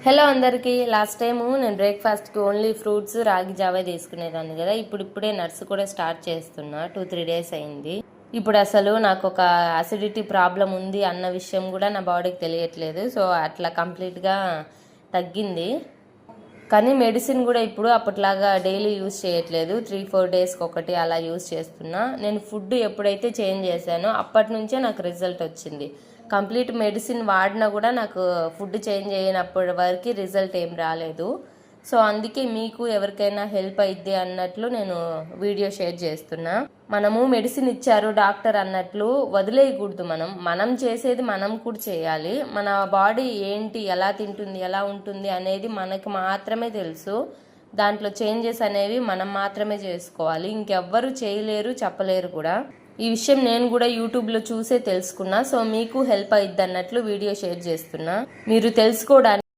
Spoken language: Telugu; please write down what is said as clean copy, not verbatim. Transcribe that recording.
హలో అందరికీ. లాస్ట్ టైము నేను బ్రేక్ఫాస్ట్కి ఓన్లీ ఫ్రూట్స్ రాగి జావే తీసుకునేదాన్ని కదా. ఇప్పుడే నట్స్ కూడా స్టార్ట్ చేస్తున్నా. 2-3 డేస్ అయింది. ఇప్పుడు అసలు నాకు ఒక అసిడిటీ ప్రాబ్లం ఉంది అన్న విషయం కూడా నా బాడీకి తెలియట్లేదు. సో అట్లా కంప్లీట్గా తగ్గింది. కానీ మెడిసిన్ కూడా ఇప్పుడు అప్పట్లాగా డైలీ యూస్ చేయట్లేదు. 3-4 డేస్కి ఒకటి అలా యూస్ చేస్తున్నా. నేను ఫుడ్ ఎప్పుడైతే చేంజ్ చేశానో అప్పటి నుంచే నాకు రిజల్ట్ వచ్చింది. కంప్లీట్ మెడిసిన్ వాడినా కూడా నాకు ఫుడ్ చేంజ్ అయినప్పటి వరకు రిజల్ట్ ఏం రాలేదు. సో అందుకే మీకు ఎవరికైనా హెల్ప్ అయిద్ది అన్నట్లు నేను వీడియో షేర్ చేస్తున్నా. మనము మెడిసిన్ ఇచ్చారు డాక్టర్ అన్నట్లు వదిలేయకూడదు. మనం చేసేది మనం కూడా చేయాలి. మన బాడీ ఏంటి, ఎలా తింటుంది, ఎలా ఉంటుంది అనేది మనకు మాత్రమే తెలుసు. దాంట్లో చేంజెస్ అనేవి మనం మాత్రమే చేసుకోవాలి. ఇంకెవ్వరు చేయలేరు, చెప్పలేరు కూడా. ఈ విషయం నేను కూడా యూట్యూబ్లో చూసే తెలుసుకున్నా. సో మీకు హెల్ప్ అయిద్ది అన్నట్లు వీడియో షేర్ చేస్తున్నా. మీరు తెలుసుకోవడానికి